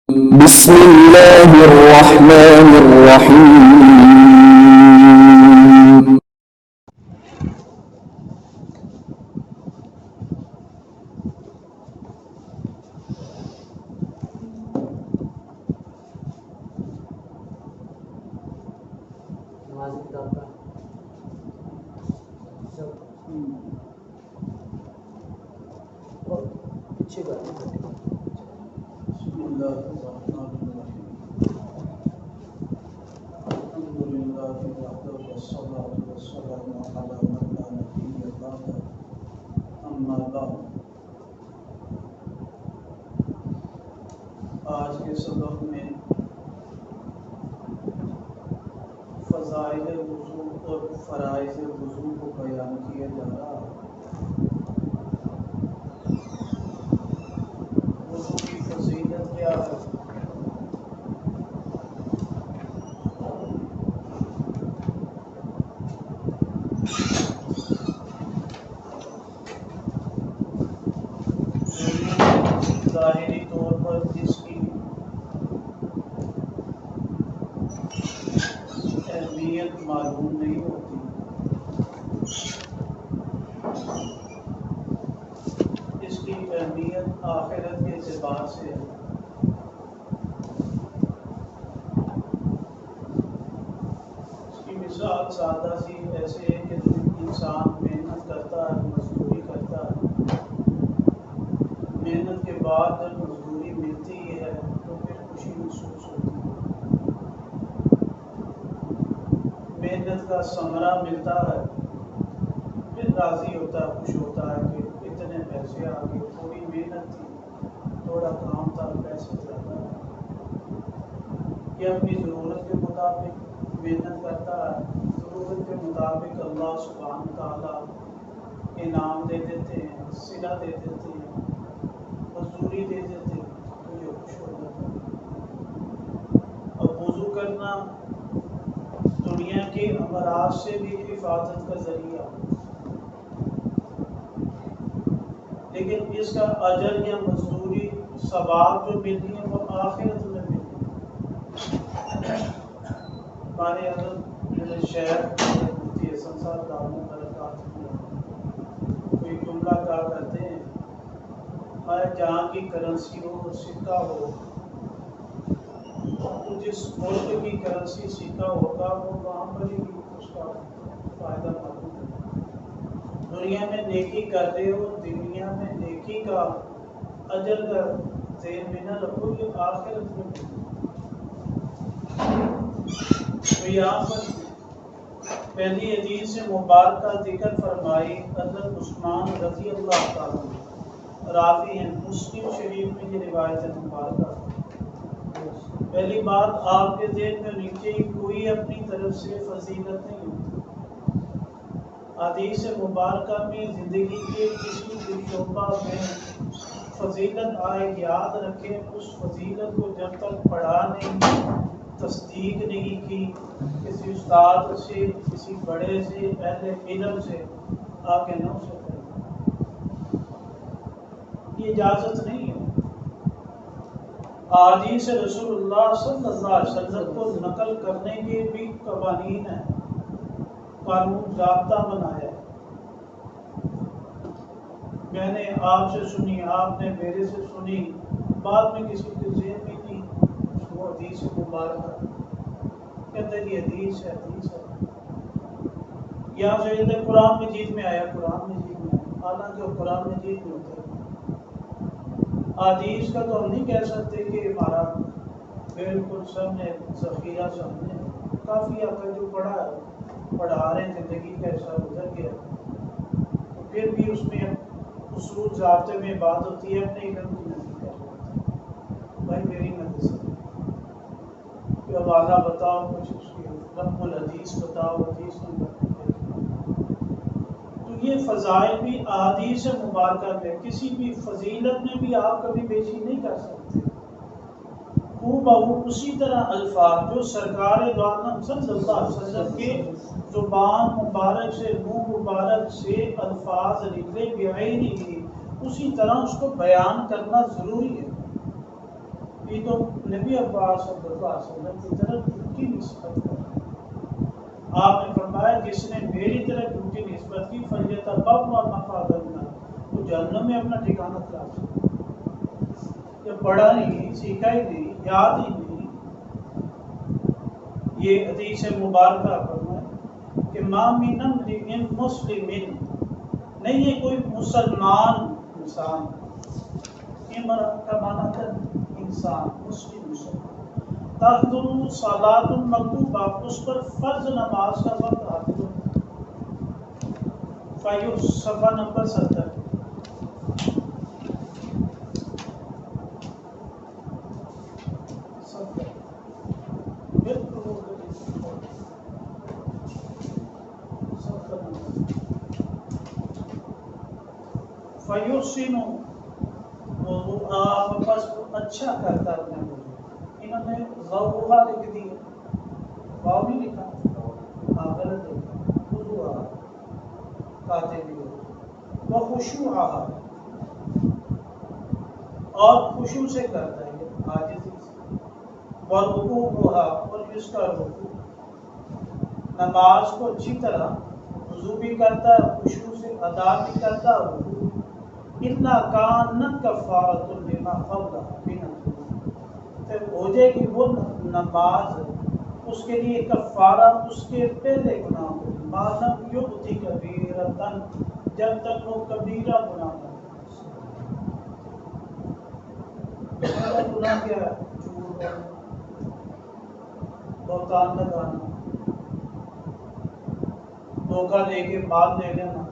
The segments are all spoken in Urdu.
بسم الله الرحمن الرحيم. بسم اللہ الرحمن الرحیم الحمد للہ وحدہ والصلاة والسلام علی من لا نبی بعدہ اما بعد۔ آج کے سبق میں فضائل وضو اور فرائض وضو کو بیان کیا جا رہا ہے۔ وضو کی فضیلت کیا ہے؟ ظاہری طور پر اس کی اہمیت معلوم نہیں ہوتی، اس کی اہمیت آخرت کے اعتبار سے ہے۔ اس کی مثال سادہ سی ایسے ہے کہ انسان محنت کرتا ہے، مزدوری کرتا ہے، محنت کے بعد جب مزدوری ملتی ہے تو پھر خوشی محسوس ہوتی ہے، محنت کا ثمرہ ملتا ہے، پھر راضی ہوتا ہے، خوش ہوتا ہے کہ اتنے پیسے آ گئے، تھوڑی محنت تھی، تھوڑا کام تھا، پیسے زیادہ ہے۔ یہ اپنی ضرورت کے مطابق محنت کرتا ہے، ضرورت کے مطابق اللہ سبحانہ تعالیٰ انعام دے دیتے ہیں، صلہ دے دیتے ہیں، مزدوری دے دیتے ہیں، تو یہ خوش ہو جاتا ہے۔ اب وضو کرنا دنیا کے امراض سے بھی حفاظت کا ذریعہ، لیکن اس کا اجر یا مزدوری ثواب جو ملتی ہے وہ آخرت میں ملتی ہے۔ ہمارے حضرت شیخ مفتی حسن صاحب دامت برکاتہ کوئی جملہ کہا کرتے ہیں، جہاں کی کرنسی ہو، سکہ ہو، تو جس ملک کی کرنسی سکہ ہوگا وہ وہاں پر ہی اس کا فائدہ معلوم ہے۔ دنیا میں نیکی کر رہے ہو، دنیا میں نیکی کا اجر کا ذہن میں نہ رکھو، یہ آخرت میں ملے۔ تو یہاں پر پہلی حدیث مبارکہ ذکر فرمائی حضرت عثمان رضی اللہ تعالیٰ عنہ، راوی ہیں، مسلم شریف میں یہ روایت مبارکہ۔ پہلی بات آپ کے ذہن میں ہونی چاہیے، کوئی اپنی طرف سے فضیلت نہیں ہوتی۔ حدیث مبارکہ میں زندگی کے کسی بھی شعبہ میں فضیلت آئے، یاد رکھیں اس فضیلت کو جب تک پڑھا نہیں، تصدیق نہیں کی، کسی استاد سے، کسی بڑے سے، اہل علم سے آگے نہ ہو سکے، یہ اجازت نہیں ہے۔ احادیث رسول اللہ صلی اللہ علیہ وسلم کو نقل کرنے کے بھی قوانین ہیں، قانون ضابطہ بنایا ہے۔ میں نے آپ سے سنی، آپ نے میرے سے سنی، بعد میں کسی کے ذہن میں نہیں وہ حدیث مبارکہ کہتے ہیں یہ حدیث ہے، حدیث ہے، یہاں سے کہتے ہیں قرآن مجید میں آیا، قرآن مجید میں آیا، حالانکہ وہ قرآن مجید میں ہوتا ہے۔ حدیث کا تو ہم نہیں کہہ سکتے کہ ہمارا بالکل سامنے ذخیرہ سامنے کافی آپ کا جو پڑھا رہے ہیں، زندگی کا حصہ گزر گیا، تو پھر بھی اس میں اصول ضابطے میں بات ہوتی ہے، اپنے علم کی نہیں کر رہے، بھائی میری مدد سے کوئی حوالہ بتاؤ، کچھ اس کی رقم الحدیث بتاؤ، حدیث نمبر۔ تو یہ فضائل بھی احادیث مبارکہ میں، کسی بھی فضیلت میں بھی آپ کبھی بیشی نہیں کر سکتے۔ وہ بہو اسی طرح الفاظ جو سرکار دو عالم صلی اللہ علیہ وسلم کے زبان مبارک سے، منہ مبارک سے الفاظ نکلے بغیر ہی، اسی طرح اس کو بیان کرنا ضروری ہے۔ یہ تو نبی عباس صلی اللہ علیہ وسلم کی طرف جھوٹی نسبت کر رہے ہیں۔ آپ نے فرمایا جس نے میری طرف جھوٹی نسبت کی فلیتبوأ مقعدہ من النار، وہ جہنم میں اپنا ٹھکانہ تلاش کرے۔ جب پڑھا نہیں، سیکھا ہی نہیں، یاد ہی نہیں، یہ حدیث مبارکہ فرمائے کہ ما من امرئ مسلم، نہیں ہے کوئی مسلمان انسان، امرأ کا معنی ہے انسان، مسلم مسلمان، تحضر صلاۃ مکتوبہ، اس پر فرض نماز کا وقت حاضر ہو، صفحہ نمبر 70، فیحسن وضوء، بس اچھا کرتا اپنے وضو، انہوں نے ضوء لکھ دیا، واو نہیں لکھا، غلط لکھا، وضوء کہتے بھی ہو، وہ خشوع، اور خشوع سے کرتا ہے، عاجزی سے، ورکوعھا، اور اس کا رکوع، نماز کو اچھی طرح وضو بھی کرتا ہے، خشوع سے ادا بھی کرتا ہے، رکوع الا کانت کفارۃ لما قبلھا من الذنوب، پھر ہو جائے گی وہ نماز اس کے لیے کفارہ اس کے پہلے گناہ کو، ما لم یؤتی کبیرۃ، جب تک وہ کبیرہ گناہ نہ کرے۔ پہلا گناہ کیا ہے؟ جھوٹ بولنا، بہتان لگانا، دھوکہ دے کے مال لے لینا،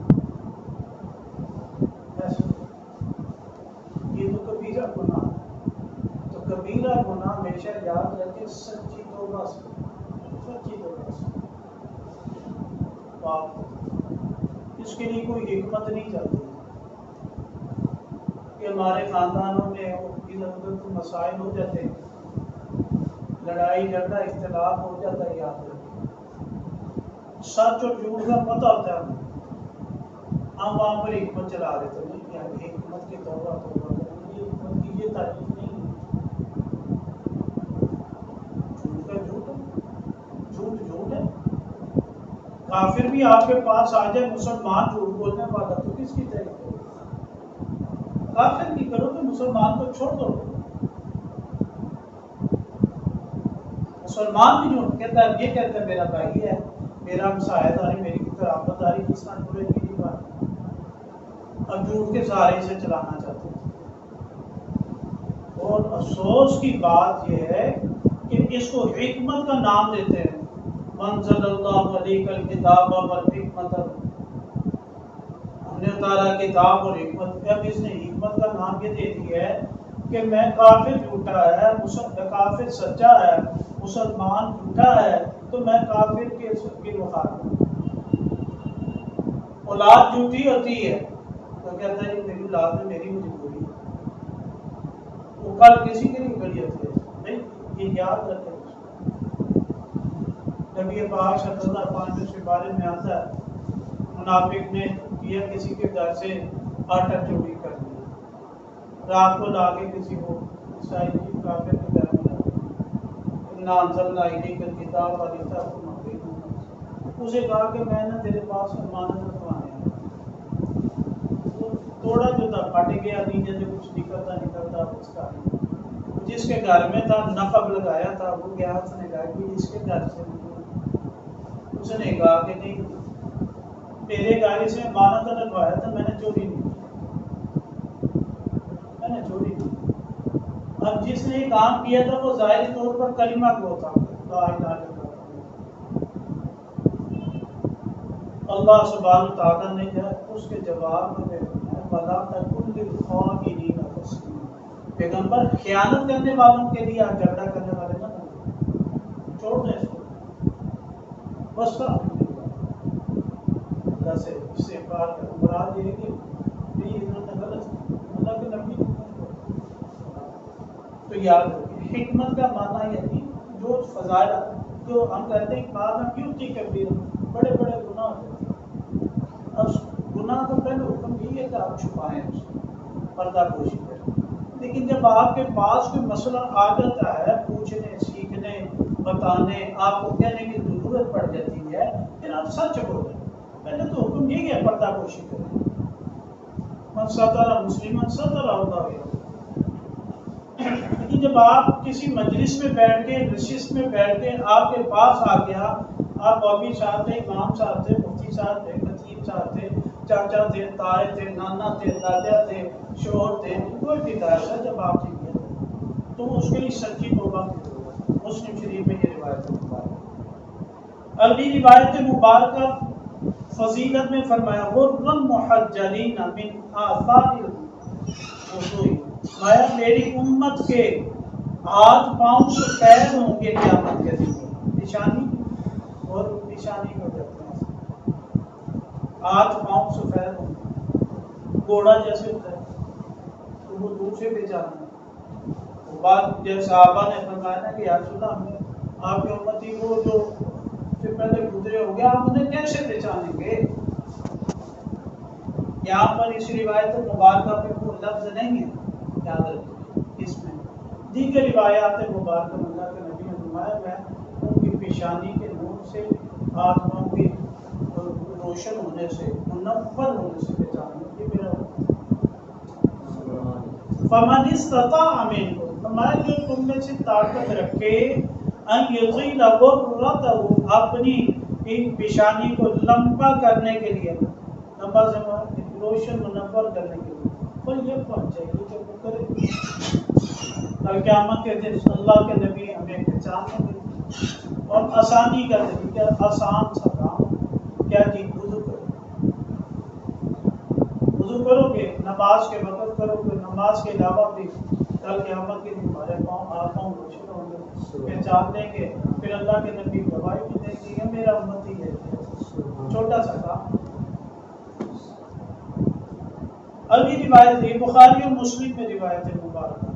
یہ تو کبیرہ گناہ ہے۔ تو کبیرہ گناہ ہمیشہ یاد رکھے سچی توبہ سے، سچی توبہ سے پاک ہو۔ اس کے لیے کوئی حکمت نہیں چلتی کہ ہمارے خاندانوں میں ادھر ادھر کے مسائل ہو جاتے ہیں، لڑائی جھگڑا اختلاف ہو جاتا ہے، یاد رکھیں سچ اور جھوٹ کا پتہ ہوتا ہے ہم وہاں پر حکمت چلا رہے تھے، نہیں یار حکمت کی توبہ توبہ کریں، یہ حکمت کی یہ تعریف نہیں ہے، جھوٹ کا جھوٹ ہے، جھوٹ جھوٹ ہے۔ کافر بھی آپ کے پاس آ جائے مسلمان جھوٹ بولنے والا تو کس کی تعریف کرو؟ کافر کی کرو تو مسلمان کو چھوڑ دو۔ مسلمان بھی جھوٹ کہتا ہے، یہ کہتا ہے میرا بھائی ہے، میرا ہمسایہ داری، میری قرابت داری، کس طرح پورے کی نہیں بات، اب جھوٹ کے سہارے سے چلانا چاہتے ہیں۔ اور افسوس کی بات یہ ہے کہ اس کو حکمت کا نام دیتے ہیں، منزل اللہ علیک الکتاب والحکمت، ہم نے اتارا کتاب اور حکمت، اب اس نے حکمت کا نام یہ دے دیا ہے کہ میں کافر جھوٹا ہے، کافر سچا ہے، مسلمان جھوٹا ہے، تو میں کافر کے مخالف ہوں۔ اولاد جھوٹی ہوتی ہے تو کہتا ہے میری اولاد میں میری مجبوری ہے، وہ کل کسی کے لیے کھڑی ہوتی ہے، نہیں یہ یاد رکھے۔ نبی پاک صلی اللہ علیہ وسلم کے بارے میں آتا ہے منافق نے کیا کسی کے گھر سے آٹا چوری کر لیا، رات کو لا کے کسی کو عیسائی کافر کے گھر میں لا دیا، انا انزلنا الیک الکتاب ولتحکم بین الناس، اسے کہا کہ میں نے تیرے پاس امانت رکھوانے ہیں، توڑا جو تھا پھٹ گیا، نیچے سے کچھ نکلتا اس کا جس کے گھر میں تھا نقب لگایا تھا، وہ گیا، اس نے کہا کہ اس کے گھر سے اس نے کہا کہ نہیں تیرے گھر سے امانت رکھوایا تھا، میں نے چوری نہیں کی، میں نے چوری نہیں کی۔ اب جس نے یہ کام کیا تھا وہ ظاہری طور پر کلمہ گو تھا، لا الہ الا اللہ۔ اللہ سبحانہ تعالیٰ نے اس کے جواب میں وَلَا تَكُن لِّلْخَائِنِينَ خَصِيمًا، پیغمبر خیانت کرنے والوں کے لیے آپ جھگڑا کرنے والے نہ بنیں، چھوڑ دیں اس کو، بس کا اللہ سے استغفار کریں، مراد یہ ہے کہ یہ انہوں نے غلط کیا، اللہ کے نبی نے تو یاد رکھیں حکمت کا معنی یعنی جو فضائل جو ہم کہتے ہیں بعد میں کیوں تھی کبیر، بڑے بڑے گناہ ہوتے ہیں، اب گناہ کا پہلے حکم یہی ہے کہ آپ چھپائیں اس کو، پردہ پوشی کریں، لیکن جب آپ کے پاس کوئی مسئلہ آ جاتا ہے پوچھنے سیکھنے بتانے آپ کو کہنے کی ضرورت پڑ جاتی ہے پھر آپ سچ بولیں. پہلے تو حکم یہ ہے پردہ پوشی کریں. من ستر مسلما ستر اللہ. لیکن جب آپ کسی مجلس میں بیٹھ کے نشست میں بیٹھ کے آپ کے پاس آ گیا آپ مولوی صاحب تھے امام صاحب تھے مفتی صاحب تھے خطیب صاحب تھے چاچا تھے تائے تھے نانا تھے دادا تھے شوہر تھے کوئی بھی تھا جب آپ سے کیا تو اس کے لیے سچی توبہ کی ضرورت ہے. مسلم شریف میں یہ روایت مبارک. اگلی روایت مبارکہ فضیلت میں فرمایا غر محجلین من آثار الوضوء. میری امت کے ہاتھ پاؤں سفید ہوں گے قیامت کے دن. نشانی اور نشانی کو دیکھتے ہیں ہاتھ پاؤں سفید ہوں گے. گھوڑا جیسے ہوتا ہے تو وہ دور سے پہچانا ہے. بعد جب صحابہ نے فرمایا نا کہ یا رسول اللہ ہمیں آپ کی امتی کو جو سے پہلے گزرے ہو گیا آپ انہیں کیسے پہچانیں گے. یہاں پر اس روایت مبارکہ پہ کوئی لفظ نہیں ہے یاد رکھیں. اس میں دیگر روایات مبارکہ اللہ کے نبی نے فرمایا میں ان کی پیشانی کے نور سے ہاتھ پاؤں کی روشن ہونے سے منور ہونے سے پہچانوں گا. یہ میرا فمن استطاع منکم فرمایا جو تم میں سے طاقت رکھے ان یطیل غرته اپنی ان پیشانی کو لمبا کرنے کے لیے لمبا سے روشن منور کرنے کے لیے پر یہ پہنچے گی کہ وہ کرے. کل قیامت کے دن اللہ کے نبی ہمیں پہچان گے اور آسانی کا طریقہ آسان سا کام کیا جی وضو کرو. وضو کرو گے نماز کے وقت کرو گے نماز کے علاوہ بھی کل قیامت کے دن ہمارے پاؤں روشن ہوں گے پہچان دیں گے. پھر اللہ کے نبی گواہی بھی دیں گے یہ میرا امتی ہے. چھوٹا سا کام. اگلی روایت ہے بخاری اور مسلم میں روایت مبارکہ.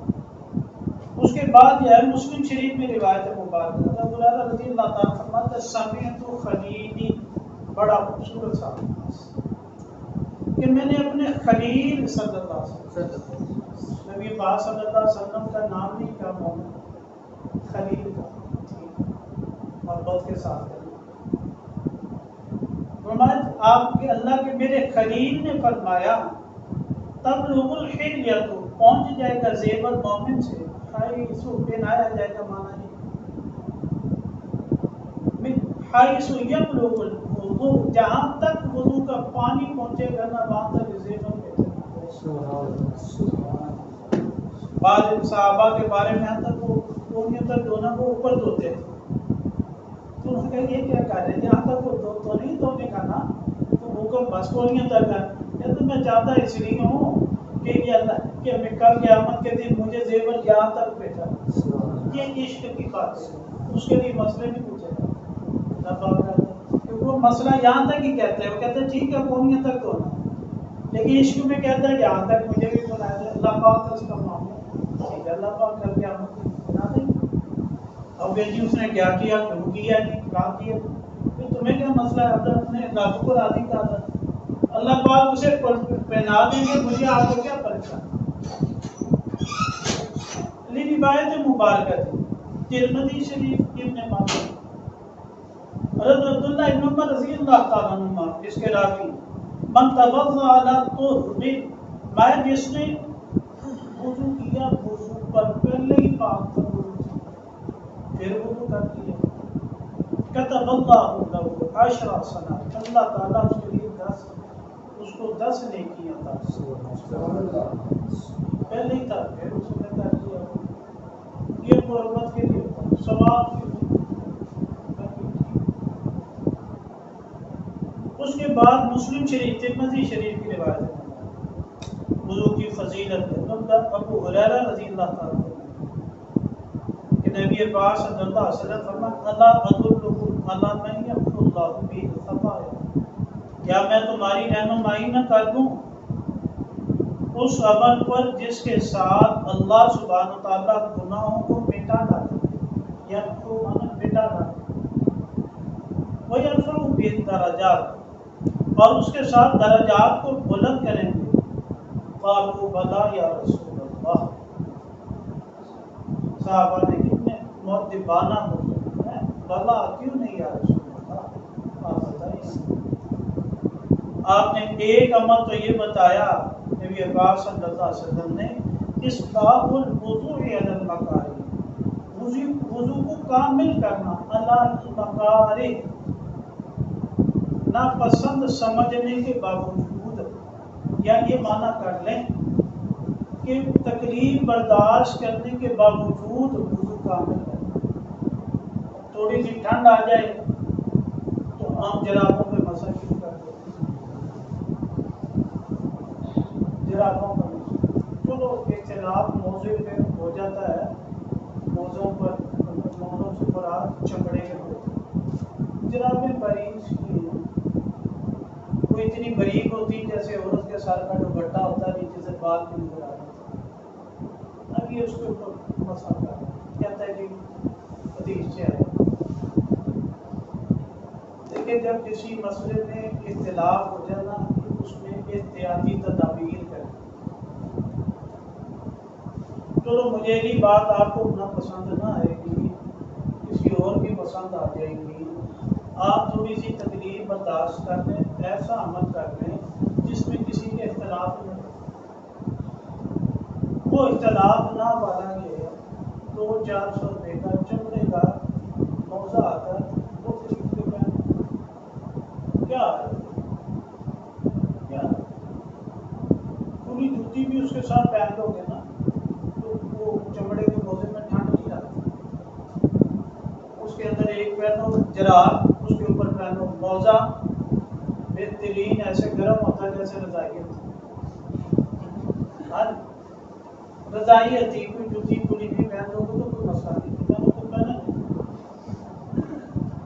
اس کے بعد یہ ہے مسلم شریف میں روایت مبارکہ ابو ہریرہ رضی اللہ تعالیٰ فرماتے ہیں سمعت خلیلی بڑا خوبصورت سا کہ میں نے اپنے خلیل صلی اللہ علیہ وسلم نبی پاک صلی اللہ علیہ وسلم کا نام نہیں کہا محمد خلیل کا محبت کے ساتھ فرمایا آپ کے اللہ کے میرے خلیل نے فرمایا تبلغ الحلیۃ پہنچ جائے گا زیور مومن سے حیث پہنایا جائے گا مانا نہیں حیث یبلغ الوضوء جہاں تک وضو کا پانی پہنچے گا نا وہاں تک زیور بعض صحابہ کے بارے میں یہاں تک وہ انہیں تک دھونا وہ اوپر دھوتے ہیں تو انہوں نے کہا یہ کیا کہہ رہے ہیں یہاں تک وہ تو نہیں دھونے کا نا تو حکم بس کونیوں تک ہے. یا تو میں چاہتا اس لیے ہوں کہ یہ اللہ کہ میں کل قیامت کے دن مجھے زیور یہاں تک بیٹھا یہ عشق کی بات ہے. اس کے لیے مسئلے نہیں پوچھے گا کہ وہ مسئلہ یہاں تک ہی کہتے ہیں. وہ کہتے ہیں ٹھیک ہے کونیوں تک دھونا لیکن عشق میں کہتا ہے یہاں تک مجھے بھی بنایا جائے. اللہ پاک کا اس کا معاملہ ٹھیک ہے اللہ پاک کل قیامت کے دن بنا دیں. اب جی اس نے کیا کیا کیوں کیا نہیں کہاں کیا پھر تمہیں کیا مسئلہ ہے. اپنے رب کو راضی کر دیں اللہ پاک اسے پہنا دیں گے مجھے آپ کو کیا پریشان. روایت مبارکہ تھی ترمذی شریف ابن ماجہ حضرت عبداللہ ابن عمر رضی اللہ تعالیٰ عنہ اس کے راوی من توضأ علی طہر میں جس نے وضو کیا وضو پر پہلے ہی پاک تھا پھر وضو کر لیا کتب اللہ له 10 حسنات اللہ تعالیٰ اس کے لیے 10 اس کو 10 نیکیاں عطا پہلے ہی تھا پھر اس نے کر لیا. یہ قربت کے لیے ثواب کے لیے. اس کے بعد مسلم شریف ترمذی شریف کی روایت ہے وضو کی فضیلت ہے. ابو ہریرہ رضی اللہ تعالیٰ کہ نبی پاک صلی اللہ علیہ وسلم فرمایا اللہ ادلکم علی من یمحو اللہ بہ الخطایا کیا میں تمہاری رہنمائی نہ کر دوں اس عمل پر جس کے ساتھ اللہ سبحانہ و تعالیٰ گناہوں کو مٹا ڈالے یا تو مٹا ڈالے ویرفع بہ الدرجات اور اس کے ساتھ درجات کو بلند کریں گے. قالوا بلا یا رسول اللہ صحابہ نے کتنے مؤدبانہ ہوتے ہیں، بلا کیوں نہیں یا رسول اللہ، آپ بتائیے۔ آپ نے ایک عمل تو یہ بتایا نبی پاک صلی اللہ علیہ وسلم نے، اس باب الوضوء علی المکارہ، وضو کو کامل کرنا، علی المکارہ، ناپسند سمجھنے کے باوجود، یا یہ معنی کر لیں کہ تکلیف برداشت کرنے کے باوجود وضو کامل کرنا۔ تھوڑی سی ٹھنڈ آ جائے تو عام جرابوں پہ مسح شروع کر دیتے ہیں، جرابوں پر مسح۔ چلو اختلاف موضوع پہ ہو جاتا ہے، موضوع پر موضوع سے مراد چمڑے کے ہوتے ہیں، جرابیں باریک سی ہیں، وہ اتنی باریک ہوتی جیسے عورت کے سر کا دوپٹہ ہوتا ہے، نیچے سے بال بھی نظر آ جاتا ہے، اب یہ اس کے اوپر مسح کر کہتا ہے کہ حدیث سے ہے۔ دیکھیں جب کسی مسئلے میں اختلاف ہو جانا اس میں احتیاطی تدابیر کریں۔ چلو مجھے یہ بات آپ کو نہ پسند نہ آئے گی، کسی اور کی پسند آ جائے گی، آپ تھوڑی سی تکلیف برداشت کر لیں، ایسا عمل کر لیں جس میں کسی کے اختلاف نہ ہو۔ وہ اختلاف نہ والا یہ 200-400 روپے کا چمڑے کا موزہ آتا ہے، وہ خرید کے پہن، کیا ہے کیا ہے؟ پوری جوتی بھی اس کے ساتھ پہن لو گے نا تو وہ چمڑے کے موزے میں ٹھنڈ نہیں آتی۔ اس کے اندر ایک پہنو جراب، اس کے اوپر پہنو موزہ، بہترین ایسے گرم ہوتا ہے جیسے رضائی ہوتی، رضائی ہوتی، کوئی جوتی پوری بھی پہن لو گے تو کوئی مسئلہ نہیں، تو پہنا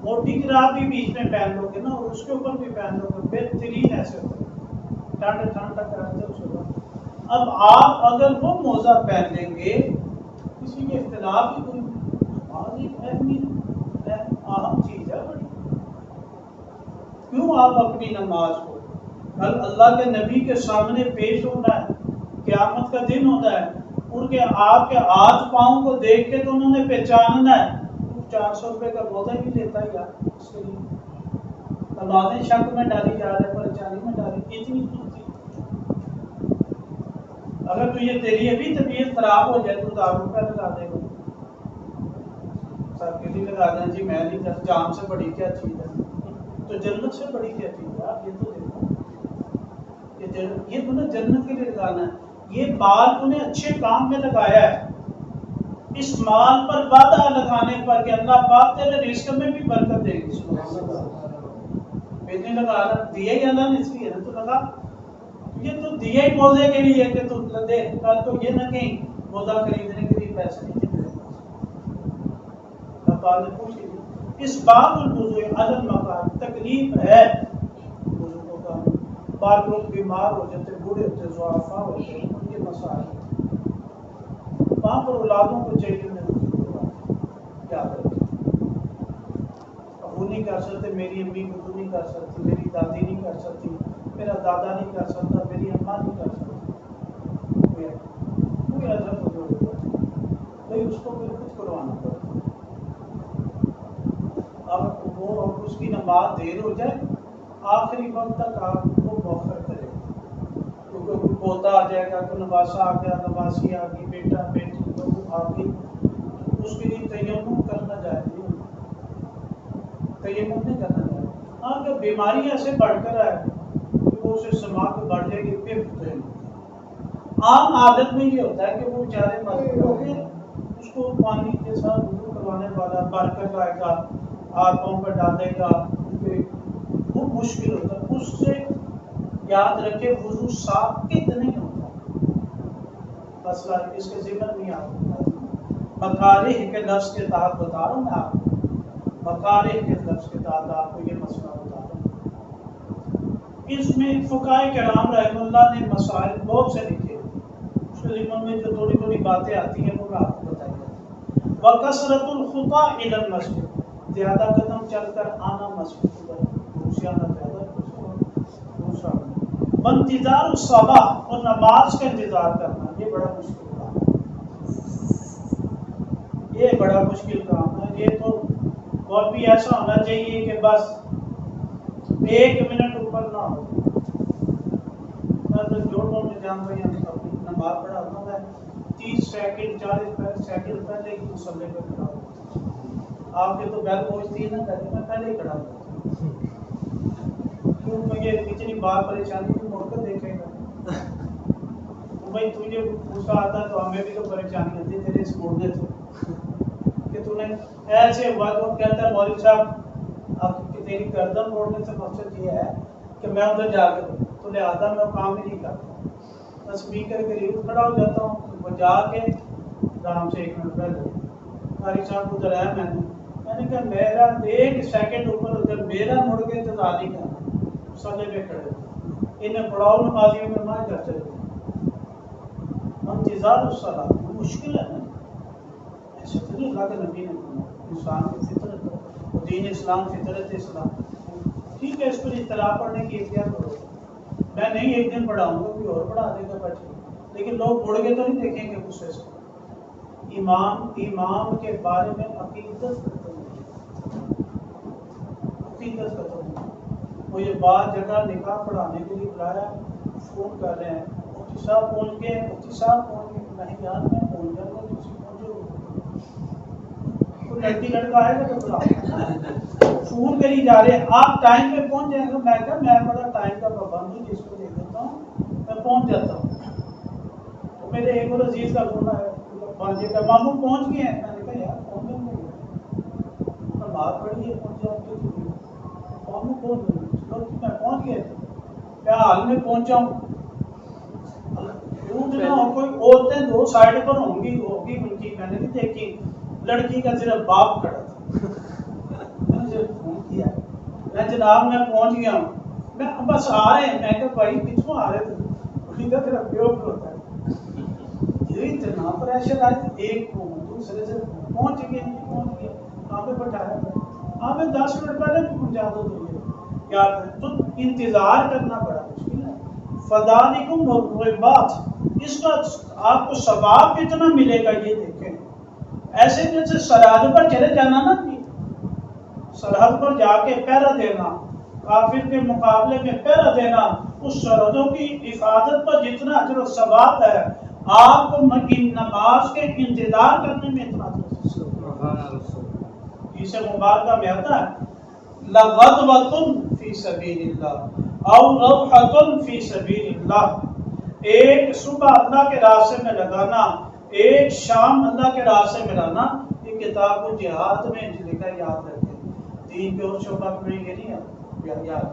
موٹی جراب بھی بیچ میں پہن لو گے نا اور اس کے اوپر بھی پہن لو گے، بہترین ایسے ہوتا ہے، ٹھنڈ ٹھنڈ تک رہتے ہیں اس کے بعد۔ اب آپ اگر وہ موزہ پہن لیں گے، کسی کے اختلاف ہی کوئی، نماز ایک اہم چیز ہے بڑی، کیوں آپ اپنی نماز کو کل اللہ کے نبی کے سامنے پیش ہونا ہے، قیامت کا دن ہوتا ہے، ان کے آپ کے ہاتھ پاؤں کو دیکھ کے تو انہوں نے پہچاننا ہے، 400 روپے کا موزہ بھی لیتا ہے یار اس کے لیے، نمازیں شک میں ڈالی جا رہے، پریشانی میں ڈالی، اتنی دور تھی۔ اگر تجھے تیری ابھی طبیعت خراب ہو جائے تو 1000 روپے لگا دے گا، سر کے لیے لگا دیں، جی میں نہیں کر، جان سے بڑی کیا چیز ہے، تو جنت سے بڑی کیا چیز ہے، آپ یہ تو دیکھو، یہ تو نے جنت کے لیے لگانا ہے، یہ مال تو نے اچھے کام میں لگایا ہے، اس مال پر وعدہ لگانے پر کہ اللہ پاک تیرے رزق میں بھی برکت دے گی، بیٹنے لگا رہا دیے گا اللہ نے اس لیے تو لگا، یہ تو دیے ہی موزے کے لیے کہ تو دے، کل تو یہ نہ کہیں موزہ خریدنے کے لیے پیسے نہیں دے، اللہ نے پوچھ لیا۔ اس باب الوضوء علی المکان، تکلیف ہے وضو کو کرنا، بعض لوگ بیمار ہو جاتے، بوڑھے ہوتے، ضعفاء ہوتے، ان کے مسائل وہاں پر اولادوں کو چاہیے میں کیا کریں، وہ نہیں کر سکتے، میری امی وضو نہیں کر سکتی، میری دادی نہیں کر سکتی، میرا دادا نہیں کر سکتا، میری اماں نہیں کر سکتی، کوئی ایسا بزرگ ہوگا بھائی اس کو پھر کچھ کروانا پڑتا، اب وہ اس کی نماز دیر ہو جائے آخری وقت تک آپ کو موخر کرے، کیونکہ کوئی پوتا آ جائے گا، کوئی نواسا آ گیا، نواسی آ گئی، بیٹا بیٹی لوگ آ گئی، اس کے لیے تیمم کرنا جائز نہیں ہوتا، تیمم نہیں کرنا جائز۔ ہاں اگر بیماری ایسے بڑھ کر آئے کہ وہ اسے سما کے بڑھ جائے گی پھر تیمم، عام عادت میں یہ ہوتا ہے کہ وہ بیچارے مسجد ہو گئے، اس کو پانی کے ساتھ وضو کروانے والا برکت آئے گا، ہاتھ پاؤں پر ڈالے گا، وہ مشکل ہوتا ہے، اس سے یاد رکھے وضو ساقط نہیں ہوتا، مسئلہ اس کے ذکر نہیں آتا، مکارہ کے لفظ کے تحت بتا رہا ہوں میں آپ کو، مکارہ کے لفظ کے تحت آپ کو یہ مسئلہ بتا رہا ہوں۔ اس میں فقہائے کرام رحمہ اللہ نے مسائل بہت سے لکھے، اس کے ذکر میں جو تھوڑی تھوڑی باتیں آتی ہیں وہ میں آپ کو بتائی جاتی ہیں۔ وَكَثْرَةُ الْخُطَىٰ إِلَى الْمَسْجِدِ، زیادہ قدم چل کر آنا مسجد کی طرف، دوسرا نہ زیادہ دوسرا، وانتظار الصلاۃ، اور نماز کا انتظار کرنا، یہ بڑا مشکل کام ہے۔ یہ بڑا مشکل کام ہے. یہ تو اور بھی ایسا ہونا چاہیے کہ بس 1 منٹ اوپر نہ ہو. میں جوڑوں میں جان رہی ہوں اپنی نماز پڑھاتا ہوں, میں 30 سیکنڈ 40 سیکنڈ پہلے ہی مسلح پہ کھڑا ہوں. آپ کے تو بیل پہنچتی ہے نا, میں پہلے ہی کھڑا ہوں. کیوں مجھے اتنی بار پریشانی کی مڑ کر دیکھے گا بھائی, تجھے غصہ آتا ہے تو ہمیں بھی تو پریشانی ہوتی ہے تیرے اس مڑنے سے کہ تو نے ایسے ہوا. تو کہتا ہے مولوی صاحب اب تیری گردن موڑنے سے مقصد یہ ہے کہ میں ادھر جا کے تو لہٰذا میں کام ہی نہیں کرتا. میں اسپیکر کے لیے کھڑا ہو جاتا ہوں, وہ جا کے آرام سے 1 منٹ پہلے قاری صاحب ادھر ہے. میں نے کہا میرا 1 سیکنڈ اوپر ادھر میرا مڑ کے انتظار نہیں کرنا, سجے پہ کھڑے انہیں پڑھاؤ نمازیوں میں ماں گھر چلے گئے. انتظار الصلاۃ مشکل ہے نا, ایسے تو نہیں اللہ کے نبی نے انسان کی فطرت دین اسلام فطرت اسلام. ٹھیک ہے, اس پر اطلاع پڑھنے کی اختیار کرو. میں نہیں ایک دن پڑھاؤں گا, کوئی اور پڑھا دے گا بچے, لیکن لوگ مڑ کے تو نہیں دیکھیں گے غصے سے. امام کے بارے میں عقیدت ختم. مجھے بعض جگہ نکاح پڑھانے کے لیے بلایا, فون کر رہے ہیں مفتی صاحب پہنچ گئے, مفتی صاحب پہنچ گئے. نہیں یار میں پہنچ جاؤں گا, تجھے پہنچو. تو لڑکی لڑکا آئے گا تو بلا فون کری جا رہے ہیں, آپ ٹائم پہ پہنچ جائیں گے. میں کہا میں بڑا ٹائم کا پابند ہوں, جس کو دیکھ دیتا ہوں میں پہنچ جاتا ہوں. تو میرے ایک اور عزیز کا فون آیا, پانچے کا ماموں پہنچ گئے ہیں. میں نے کہا یار پہنچ جاؤں گے, بات پڑی ہے پہنچ جاؤں گے. ماموں پہنچ گئے, میں پہنچ گئے کیا حال میں پہنچا ہوں. کوئی عورتیں 2 سائڈ پر ہوں گی ہوگی ان کی, میں نے نہیں دیکھی. لڑکی کا صرف باپ کھڑا تھا. میں نے صرف فون کیا, میں جناب میں پہنچ گیا ہوں, میں بس آ رہے ہیں. میں کہا بھائی کتوں آ رہے تھے, اسی کا پھر پیو ہوتا ہے. یہ اتنا پریشر آج ایک دوسرے سے پہنچ گئے آپ نے بٹھایا, آپ نے 10 منٹ پہلے بھی پہنچا دو تو کیا تو انتظار کرنا بڑا مشکل ہے. فذالکم الرباط, اس کا آپ کو ثواب کتنا ملے گا یہ دیکھیں. ایسے جیسے سرحد پر چلے جانا نا, سرحد پر جا کے پہرا دینا, کافر کے مقابلے میں پہرا دینا, اس سرحدوں کی حفاظت پر جتنا اجر و ثواب ہے, آپ کو نماز کے انتظار کرنے میں اتنا. اسے مبارکہ میں آتا ہے لغدوۃ فی سبیل اللہ او روحۃ فی سبیل اللہ. ایک صبح اللہ کے راستے میں لگانا, ایک شام اللہ کے راستے میں لانا. یہ کتاب و جہاد میں لکھا, یاد رکھیں. دین کے اور شعبہ میں یہ نہیں یاد.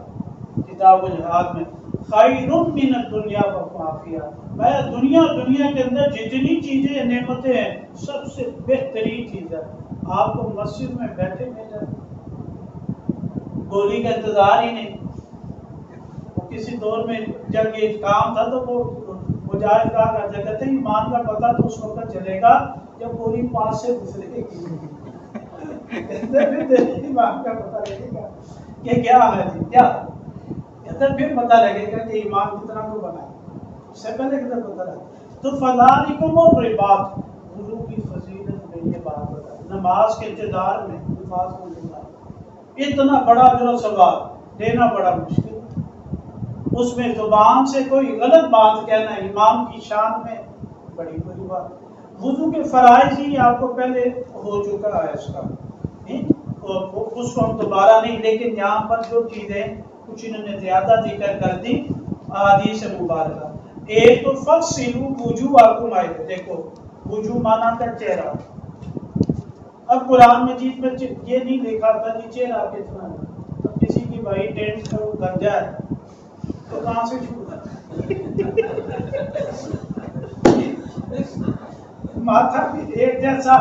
کتاب و جہاد میں خیر من الدنیا وما فیہا, میں دنیا کے اندر جتنی چیزیں نعمتیں ہیں سب سے بہترین چیز ہے آپ کو مسجد میں بیٹھے مل جائے, گولی کا انتظار ہی نہیں. وہ کسی دور میں جب یہ کام تھا تو وہ مجاہد کہا کرتے کہتے ہیں ایمان کا پتہ تو اس وقت چلے گا جب گولی پاس سے گزرے گی. پھر ایمان کا پتہ لگے گا کہ کیا ہے جی, کیا پھر پتہ لگے گا کہ ایمان کتنا کو بنا ہے, اس سے پہلے کتنا پتہ لگا. تو فذالکم الرباط, وضو کی فضیلت میں یہ بات بتا, نماز کے انتظار میں نماز کو اتنا بڑا جو ثواب دینا بڑا مشکل. اس میں زبان سے کوئی غلط بات کہنا امام کی شان میں بڑی بڑی بات. وضو کے فرائض ہی آپ کو پہلے ہو چکا ہے اس کا, اس کو ہم دوبارہ نہیں, لیکن یہاں پر جو چیزیں کچھ انہوں نے زیادہ ذکر کر دی احادیث مبارکہ. ایک تو فغسلوا وجوہکم, آئے دیکھو وجوہ مانا کا چہرہ. اب قرآن مجید میں یہ نہیں لکھا تھا کہ چہرہ کتنا ہے. اب کسی کی بھائی ٹینٹ کا وہ گنجا ہے تو کہاں سے شروع ماتھا بھی ایک جیسا,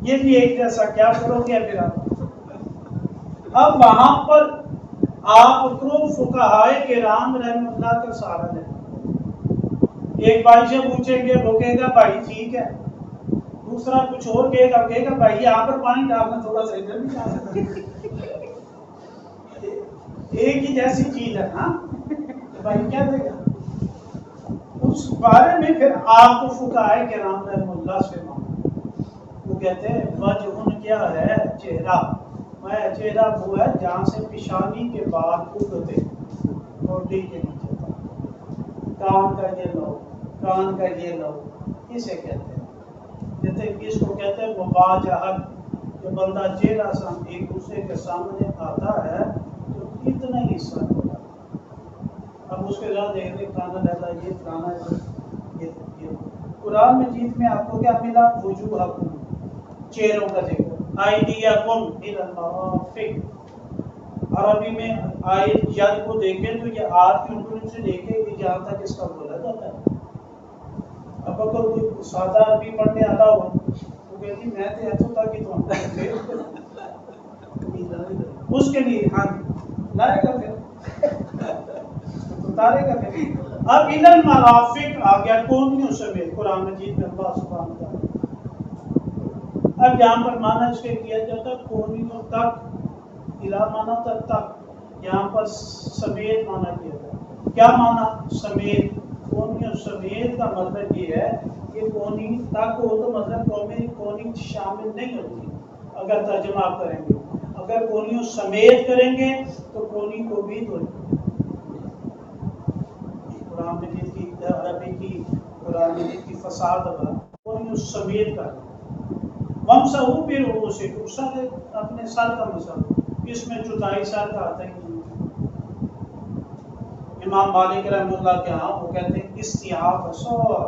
یہ بھی ایک جیسا, کیا کرو گے پھر آپ. اب وہاں پر آپ کو فقہائے کرام رحمۃ اللہ کا سہارا لینا. ایک بھائی سے پوچھیں گے وہ کہے گا بھائی ٹھیک ہے, دوسرا کچھ اور کہے گا بھائی یہاں پر پانی ڈالنا تھوڑا سا ادھر بھی ڈالنا. ایک ہی جیسی چیز ہے نا, بھائی کیا دے گا. اس بارے میں پھر آپ کو فقہائے کرام رحمۃ اللہ سے مانگو, وہ کہتے ہیں وجہ کیا ہے؟ چہرہ. میں چہرہ وہ ہے جہاں سے پیشانی کے بعد اگتے ٹھوڈی کے نیچے تک. کان کا یہ لو، کان کا یہ لو، اسے کہتے ہیں. جیسے اس کو کہتے ہیں مواجہت، کہ بندہ چہرہ ایک دوسرے کے سامنے آتا ہے تو اتنا ہی حصہ ہوتا ہے. اب اس کے بعد دیکھتے کھانا رہتا ہے، یہ کھانا ہے، یہ قرآن مجید میں آپ کو کیا ملا؟ وجوہکم، چہروں کا ذکر. ایدیکم الی المرافق، عربی میں آیت ید کو دیکھیں تو یہ آج کی انگلیوں سے دیکھیں کہ جہاں تک اس کا بولا جاتا ہے. اب اگر کوئی سادہ عربی پڑھنے آتا ہو تو کہتی میں تو ایسو تھا کہ اس کے لیے ہاں لائے گا پھر اتارے گا پھر. اب الی المرافق آ گیا کونیوں سمیت قرآن مجید میں اللہ سبحانہ وتعالیٰ. اب یہاں پر معنی اس کے کیا جاتا ہے کونیوں تک، الا معنی تک، یہاں پر سمیت معنی کیا جاتا ہے. کیا معنی؟ سمیت. کونیوں سمیت کا مطلب یہ ہے کہ کونی تک ہو تو مطلب کونی شامل نہیں ہوتی اگر ترجمہ آپ کریں گے. اگر کونیوں سمیت کریں گے تو کونی کو بھی تو قرآن مجید کی عربی کی قرآن مجید کی فصاحت ہے. کونیوں سمیت کا وَامْسَحُوا بِرُءُوسِكُمْ، سر اپنے سر کا مسح. اس میں چوتھائی سر کا آتا ہی نہیں. امام مالک رحمۃ اللہ کے ہاں وہ کہتے ہیں استیعاب سور.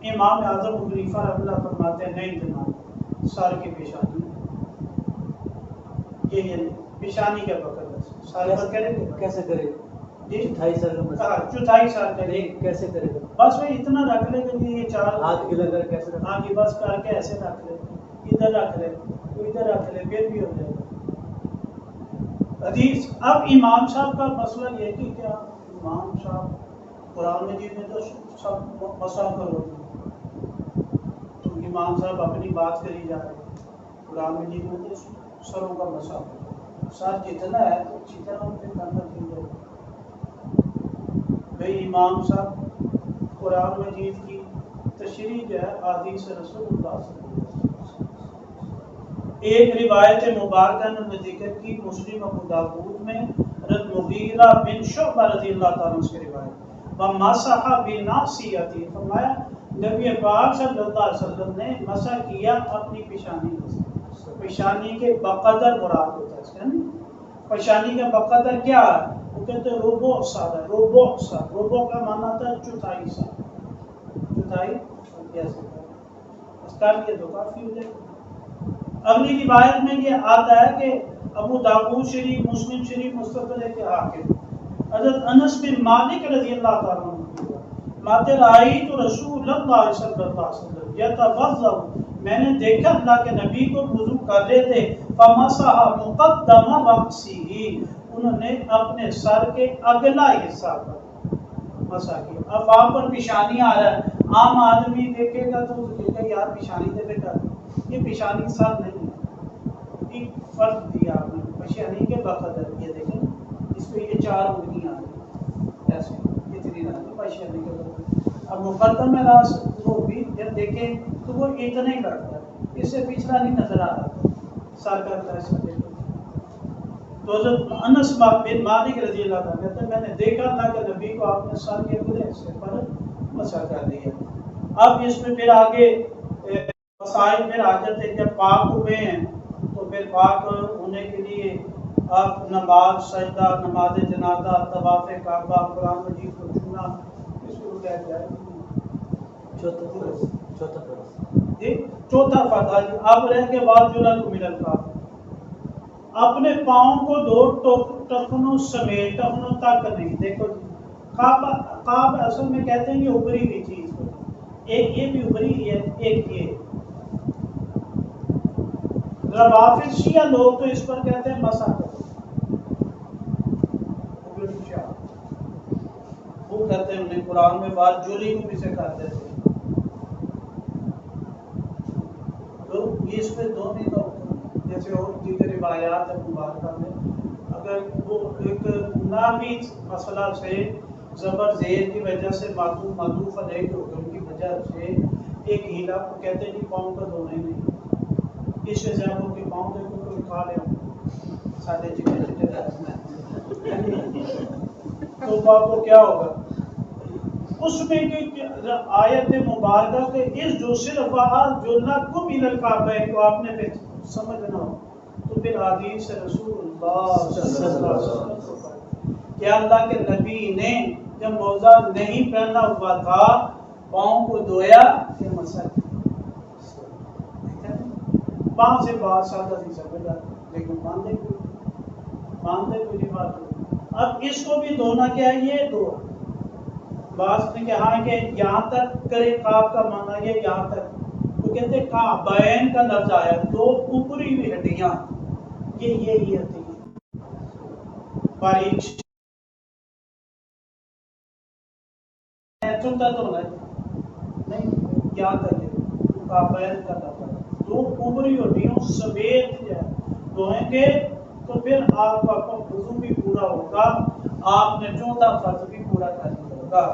امام اعظم ابو حنیفہ رحمۃ اللہ فرماتے ہیں نہیں جناب، سر کی پیشانی یہ پیشانی کا پکڑ سر پر کرے گا. کیسے کرے گا؟ جی چوتھائی سر کا مسئلہ چوتھائی سر کرے کیسے کرے گا؟ بس وہ اتنا رکھ لے کہ یہ چار ہاتھ گلا کر کیسے رکھے؟ ہاں جی بس کر کے ایسے رکھ لے، ادھر رکھ لے، ادھر رکھ لے، پھر بھی ہو جائے گا. حدیث. اب امام صاحب کا مسئلہ یہ کہ کیا امام صاحب قرآن مجید میں تو سب مسح کرو، تو امام صاحب اپنی بات کری جا رہے ہیں. قرآن مجید میں تو سروں کا مسح کرو، سر جتنا ہے تو جتنا ہم پہ کرنا چاہیے. بھائی امام صاحب قرآن مجید کی تشریح جو ہے احادیث رسول اللہ صلی اللہ علیہ وسلم. ایک روایت مبارکہ نے ذکر کی مسلم ابو داؤد میں حضرت مغیرہ بن شعبہ رضی اللہ تعالیٰ عنہ کی روایت. وَمَسَحَ بِنَاصِيَتِهِ، فرمایا نبی پاک صلی اللہ علیہ وسلم نے مسح کیا اپنی پیشانی سے. پیشانی کے بقدر مراد ہوتا ہے اس کا. پیشانی کا بقدر کیا ہے؟ وہ کہتے ہیں ربع سا. ربع سا، ربع کا معنی ہوتا ہے چوتھائی سا. چوتھائی کیسے اس کا یہ دو کافی ہو جائے. اگلی روایت میں یہ آتا ہے کہ ابو داؤد شریف، مسلم شریف، مستدرک کے حاکم حضرت انس بن مالک رضی اللہ تعالیٰ عنہ ماتے رأیت رسول اللہ صلی اللہ علیہ وسلم یتوضأ، میں نے دیکھا اللہ کے نبی کو وضو کر رہے تھے. فمسح مقدم رأسہ، انہوں نے اپنے سر کے اگلا حصہ پر مسح کیا. اب وہاں پر پیشانی آ رہا ہے، عام آدمی دیکھے گا تو کہے گا یار پیشانی دے بیٹا، یہ پیشانی سر نہیں ہے. ایک فرق دیا آپ نے پیشانی کے بقدر. یہ دیکھیں اس پہ یہ چار انگلیاں ہیں ایسے اتنی نہ پیشانی کے بقدر. اب مقدم راس وہ بھی جب دیکھیں تو وہ اتنے ہی کرتا ہے، اس سے پچھلا نہیں نظر آ رہا سر کرتا ہے. سر تو حضرت انس بن مالک رضی اللہ عنہ کہتے ہیں میں نے دیکھا تھا کہ نبی کو آپ نے سر کے اگلے حصے پر مسح کر دیا. اب اس میں پھر آگے مسائل پھر آ جاتے ہیں. جب پاک ہوئے ہیں تو پھر پاک ہونے کے لیے آپ نماز، سجدہ، نماز جنازہ، طواف کعبہ، قرآن مجید کو چھونا، اس کو کیا جائے چوتھا جی چوتھا فتح. جی اب رہ کے بعد جلال کو ملن کا اپنے پاؤں کو دو ٹخنوں سمیت، ٹخنوں تک نہیں. دیکھو جی خواب اصل میں کہتے ہیں یہ ابری ہوئی چیز کو، ایک یہ بھی ابری ہے، ایک یہ. روافض شیعہ لوگ تو اس پر کہتے ہیں مسح کرو. وہ کہتے ہیں انہیں قرآن میں بات جولی کو بھی سے کرتے تھے. تو یہ اس پہ دو نہیں تو جیسے اور دیگر روایات مبارکہ میں اگر وہ ایک نامی مسئلہ سے زبر زیر کی وجہ سے معطوف علیہ کے حکم کی وجہ سے ایک ہیلا کو کہتے ہیں کہ پاؤں کا دھونا ہی نہیں، اس سے زیادہ کہ پاؤں کے کوئی کھا لے سادے چٹے چٹے تو باپ کو کیا ہوگا اس میں کہ آیت مبارکہ کے اس جو صرف جو لکم من الکعبین کو آپ نے سمجھنا ہو تو پھر حدیث رسول اللہ صلی اللہ علیہ وسلم کہ اللہ کے نبی نے جب موزہ نہیں پہنا ہوا تھا پاؤں کو دھویا کہ مسئلہ پاؤں سے بات سادہ سی سمجھ آتی لیکن مانتے کوئی نہیں بات۔ اب اس کو بھی دھونا کیا ہے یہ دو بعض نے کہا کہ یہاں تک کرے کعب کا معنی یہ یہاں تک تو کہتے کعبین کا لفظ آیا دو اوپری ہوئی ہڈیاں یہ ہوتی ہیں باریک چھوٹا تو نہیں یہاں تک ہے کعبین کا لفظ دو اوپری ہڈیوں سمیت دھوئیں گے تو پھر آپ کا وضو بھی پورا ہوگا آپ نے چوتھا فرض بھی پورا کر لیا ہوگا۔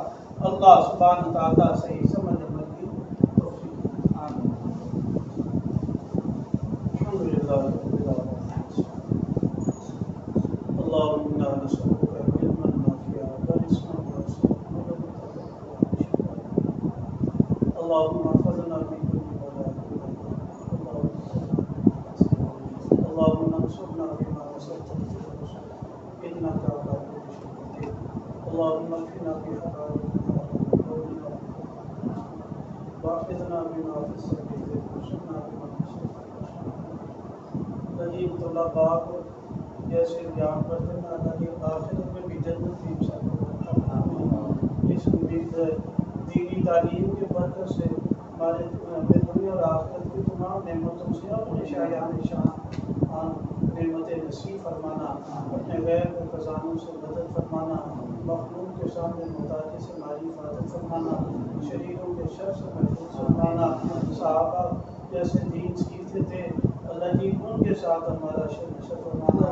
اللہ سبحانہ وتعالی صحیح سمجھ عمل کی توفیق آمین۔ الحمدللہ رب العالمین اللہم انا نسألک علما نافعا ورزقا واسعا اللہم احفظنا من كل بلاء اللہم انصرنا بما نصرت به رسولك انك على كل شيء قدير اللہم اکفنا بحلالک واحفظنا بما في السبيل وارزقنا بما غریب طلباء کو جیسے بیان کرتے ہیں اللہ کی آخرت میں بھی جنت بھی اس دینی تعلیم کے برکت سے ہمارے دنیا اور آخرت کی تمام نعمتوں سے اپنے شایان شان نعمت نصیب فرمانا اپنے غیر کے خزانوں سے مدد فرمانا مخلوق کے سامنے محتاجی سے ہماری حفاظت فرمانا شریروں کے شر سے محفوظ فرمانا صحابہ جیسے دین سیکھتے تھے اللہ جی ان کے ساتھ ہمارا شر فرمانا